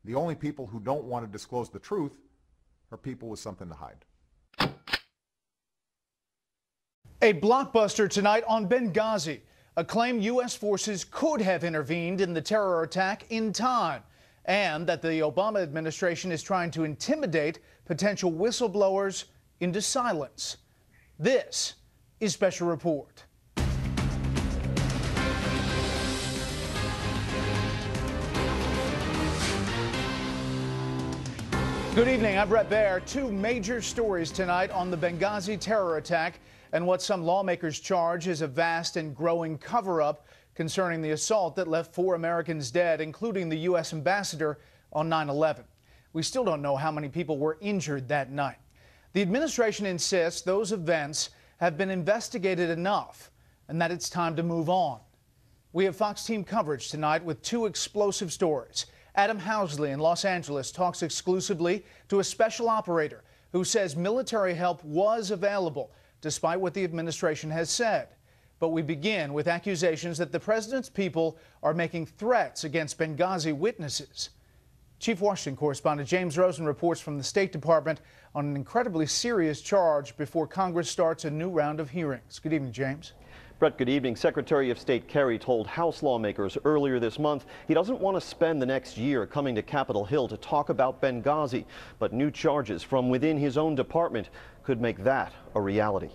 The only people who don't want to disclose the truth are people with something to hide. A blockbuster tonight on Benghazi. A claim U.S. forces could have intervened in the terror attack in time, and that the Obama administration is trying to intimidate potential whistleblowers into silence. This is Special Report. Good evening, I'm Brett Baer. Two major stories tonight on the Benghazi terror attack and what some lawmakers charge is a vast and growing cover-up concerning the assault that left 4 Americans dead, including the U.S. ambassador, on 9/11. We still don't know how many people were injured that night. The administration insists those events have been investigated enough and that it's time to move on. We have Fox team coverage tonight with two explosive stories. Adam Housley in Los Angeles talks exclusively to a special operator who says military help was available, despite what the administration has said. But we begin with accusations that the president's people are making threats against Benghazi witnesses. Chief Washington correspondent James Rosen reports from the State Department on an incredibly serious charge before Congress starts a new round of hearings. Good evening, James. Brett, good evening. Secretary of State Kerry told House lawmakers earlier this month he doesn't want to spend the next year coming to Capitol Hill to talk about Benghazi, but new charges from within his own department could make that a reality.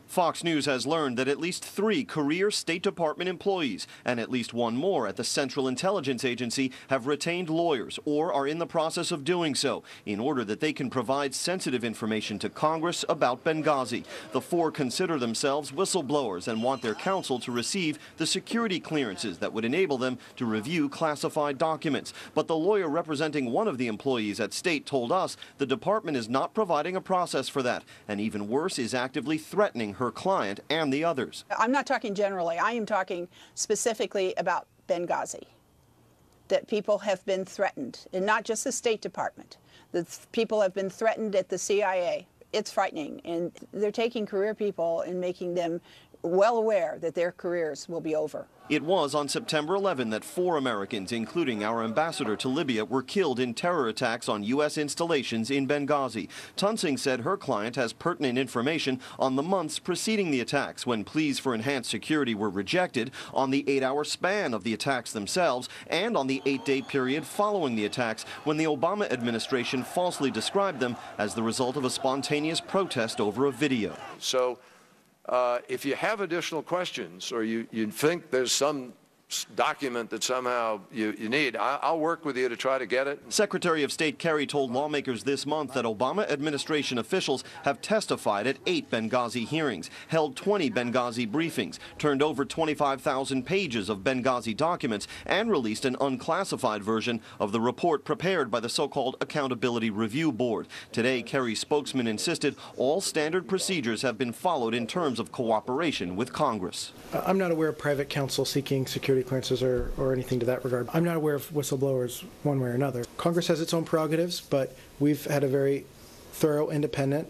Fox News has learned that at least 3 career State Department employees and at least 1 more at the Central Intelligence Agency have retained lawyers or are in the process of doing so in order that they can provide sensitive information to Congress about Benghazi. The 4 consider themselves whistleblowers and want their counsel to receive the security clearances that would enable them to review classified documents. But the lawyer representing one of the employees at State told us the department is not providing a process for that, and even worse, is actively threatening her client and the others. I'm not talking generally. I am talking specifically about Benghazi, that people have been threatened, and not just the State Department. The people have been threatened at the CIA. It's frightening, and they're taking career people and making them well aware that their careers will be over. It was on September 11 that 4 Americans, including our ambassador to Libya, were killed in terror attacks on U.S. installations in Benghazi. Tunsing said her client has pertinent information on the months preceding the attacks, when pleas for enhanced security were rejected, on the 8-hour span of the attacks themselves, and on the 8-day period following the attacks, when the Obama administration falsely described them as the result of a spontaneous protest over a video. So if you have additional questions or you think there's some document that somehow you need, I'll work with you to try to get it. Secretary of State Kerry told lawmakers this month that Obama administration officials have testified at 8 Benghazi hearings, held 20 Benghazi briefings, turned over 25,000 pages of Benghazi documents, and released an unclassified version of the report prepared by the so-called Accountability Review Board. Today, Kerry's spokesman insisted all standard procedures have been followed in terms of cooperation with Congress. I'm not aware of private counsel seeking security clearances or anything to that regard. I'm not aware of whistleblowers one way or another. Congress has its own prerogatives, but we've had a very thorough, independent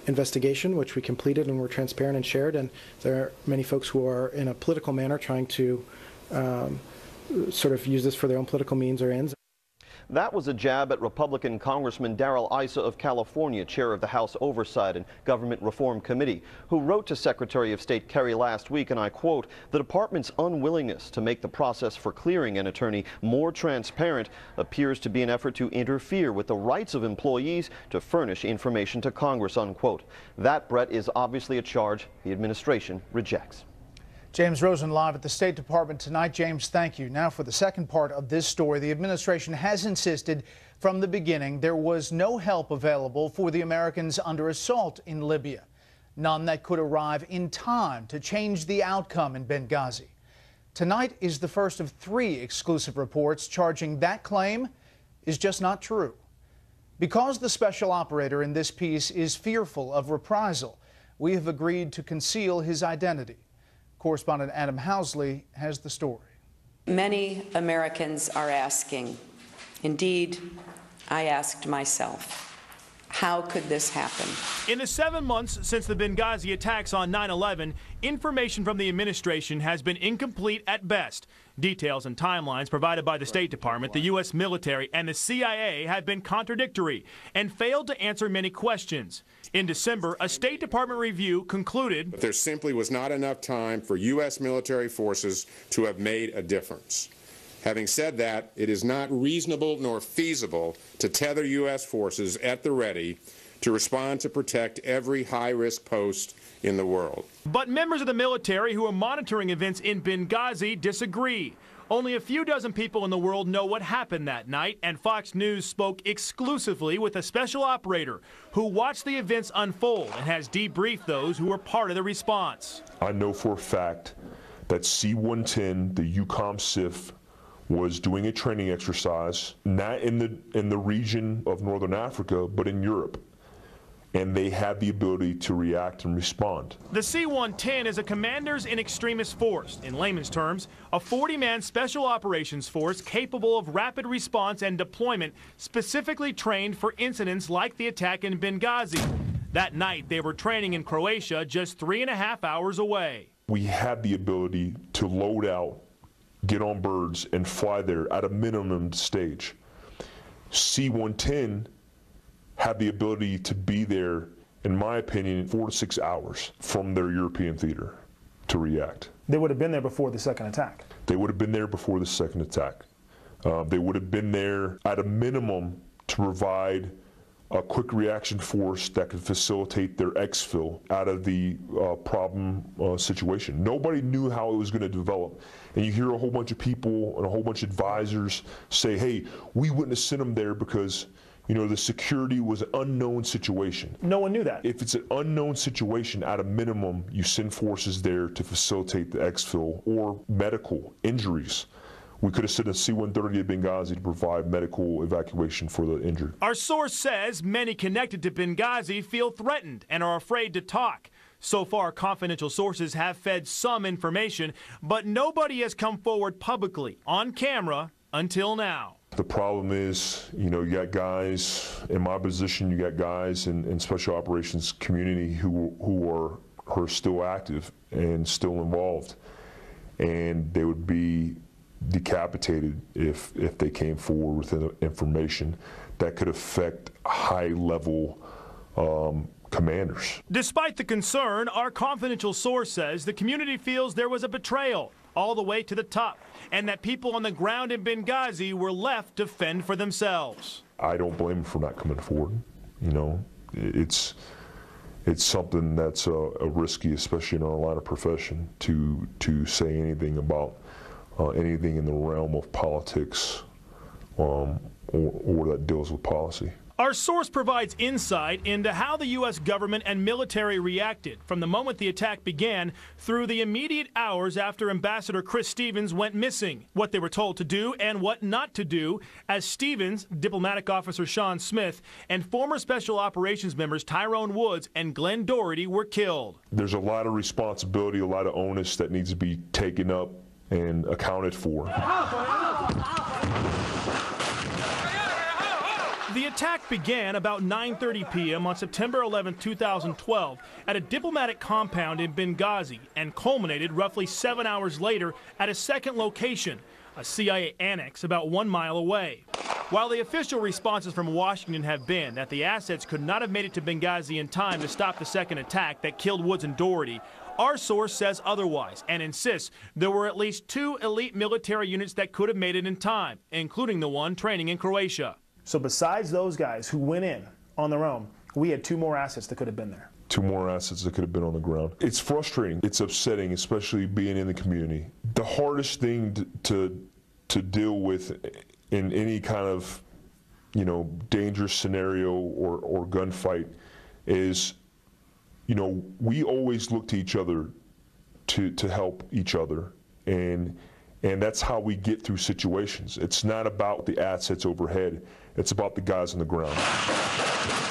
investigation, which we completed and were transparent and shared, and there are many folks who are, in a political manner, trying to sort of use this for their own political means or ends. That was a jab at Republican Congressman Darrell Issa of California, chair of the House Oversight and Government Reform Committee, who wrote to Secretary of State Kerry last week, and I quote, "The department's unwillingness to make the process for clearing an attorney more transparent appears to be an effort to interfere with the rights of employees to furnish information to Congress," unquote. That, Brett, is obviously a charge the administration rejects. James Rosen live at the State Department tonight. James, thank you. Now for the second part of this story. The administration has insisted from the beginning there was no help available for the Americans under assault in Libya, none that could arrive in time to change the outcome in Benghazi. Tonight is the first of 3 exclusive reports charging that claim is just not true. Because the special operator in this piece is fearful of reprisal, we have agreed to conceal his identity. Correspondent Adam Housley has the story. Many Americans are asking, indeed, I asked myself, How could this happen? In the 7 months since the Benghazi attacks on 9/11, information from the administration has been incomplete at best. Details and timelines provided by the State Department, the U.S. military, and the CIA have been contradictory and failed to answer many questions. In December, a State Department review concluded there simply was not enough time for U.S. military forces to have made a difference. Having said that, it is not reasonable nor feasible to tether U.S. forces at the ready to respond to protect every high-risk post in the world. But members of the military who are monitoring events in Benghazi disagree. Only a few dozen people in the world know what happened that night, and Fox News spoke exclusively with a special operator who watched the events unfold and has debriefed those who were part of the response. I know for a fact that C-110, the EUCOM SIF, was doing a training exercise, not in the region of Northern Africa, but in Europe. And they had the ability to react and respond. The C-110 is a commanders in extremis force. In layman's terms, a 40-man special operations force capable of rapid response and deployment, specifically trained for incidents like the attack in Benghazi. That night, they were training in Croatia, just 3.5 hours away. We had the ability to load out, get on birds, and fly there at a minimum stage. C-110 had the ability to be there, in my opinion, 4 to 6 hours from their European theater to react. They would have been there before the second attack. They would have been there before the second attack. They would have been there at a minimum to provide a quick reaction force that could facilitate their exfil out of the problem situation. Nobody knew how it was going to develop. And you hear a whole bunch of people and a whole bunch of advisors say, hey, we wouldn't have sent them there because, you know, the security was an unknown situation. No one knew that. If it's an unknown situation, at a minimum, you send forces there to facilitate the exfil or medical injuries. We could have sent a C-130 at Benghazi to provide medical evacuation for the injured. Our source says many connected to Benghazi feel threatened and are afraid to talk. So far, confidential sources have fed some information, but nobody has come forward publicly on camera until now. The problem is, you know, you got guys in my position, you got guys in special operations community who are still active and still involved, and they would be decapitated if they came forward with information that could affect high-level commanders. Despite the concern, our confidential source says the community feels there was a betrayal all the way to the top, and that people on the ground in Benghazi were left to fend for themselves. I don't blame them for not coming forward. You know, it's something that's risky, especially in our line of profession, to say anything about anything in the realm of politics or that deals with policy. Our source provides insight into how the U.S. government and military reacted from the moment the attack began through the immediate hours after Ambassador Chris Stevens went missing, what they were told to do and what not to do, as Stevens, diplomatic officer Sean Smith, and former Special Operations members Tyrone Woods and Glenn Doherty were killed. There's a lot of responsibility, a lot of onus that needs to be taken up and accounted for. The attack began about 9:30 p.m. on September 11, 2012 at a diplomatic compound in Benghazi and culminated roughly 7 hours later at a second location, a CIA annex about 1 mile away. While the official responses from Washington have been that the assets could not have made it to Benghazi in time to stop the second attack that killed Woods and Doherty, our source says otherwise and insists there were at least 2 elite military units that could have made it in time, including the one training in Croatia. So besides those guys who went in on their own, we had 2 more assets that could have been there. 2 more assets that could have been on the ground. It's frustrating. It's upsetting, especially being in the community. The hardest thing to deal with in any kind of, you know, dangerous scenario or gunfight is, you know, we always look to each other to help each other, and that's how we get through situations. It's not about the assets overhead. It's about the guys on the ground.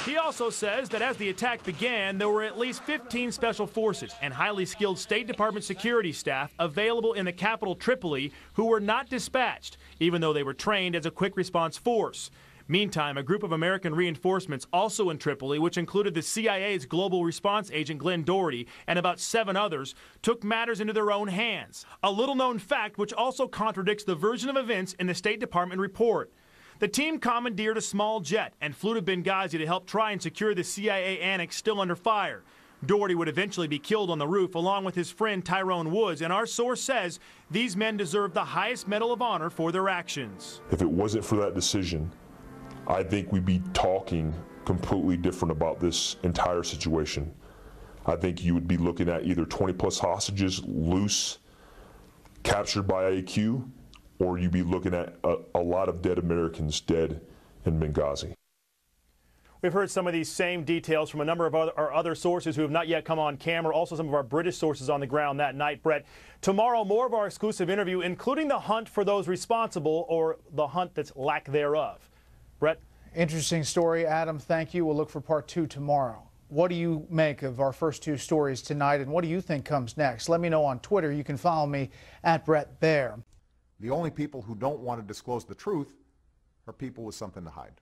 He also says that as the attack began, there were at least 15 special forces and highly skilled State Department security staff available in the capital Tripoli who were not dispatched, even though they were trained as a quick response force. Meantime, a group of American reinforcements also in Tripoli, which included the CIA's global response agent Glenn Doherty and about 7 others, took matters into their own hands. A little-known fact which also contradicts the version of events in the State Department report. The team commandeered a small jet and flew to Benghazi to help try and secure the CIA annex still under fire. Doherty would eventually be killed on the roof along with his friend Tyrone Woods, and our source says these men deserve the highest Medal of Honor for their actions. If it wasn't for that decision, I think we'd be talking completely different about this entire situation. I think you would be looking at either 20+ hostages loose, captured by IAQ, or you'd be looking at a lot of dead Americans dead in Benghazi. We've heard some of these same details from a number of our other sources who have not yet come on camera, also some of our British sources on the ground that night. Brett, tomorrow more of our exclusive interview, including the hunt for those responsible, or the hunt that's lack thereof. Brett? Interesting story, Adam. Thank you. We'll look for part 2 tomorrow. What do you make of our first 2 stories tonight, and what do you think comes next? Let me know on Twitter. You can follow me at Brett Baer. The only people who don't want to disclose the truth are people with something to hide.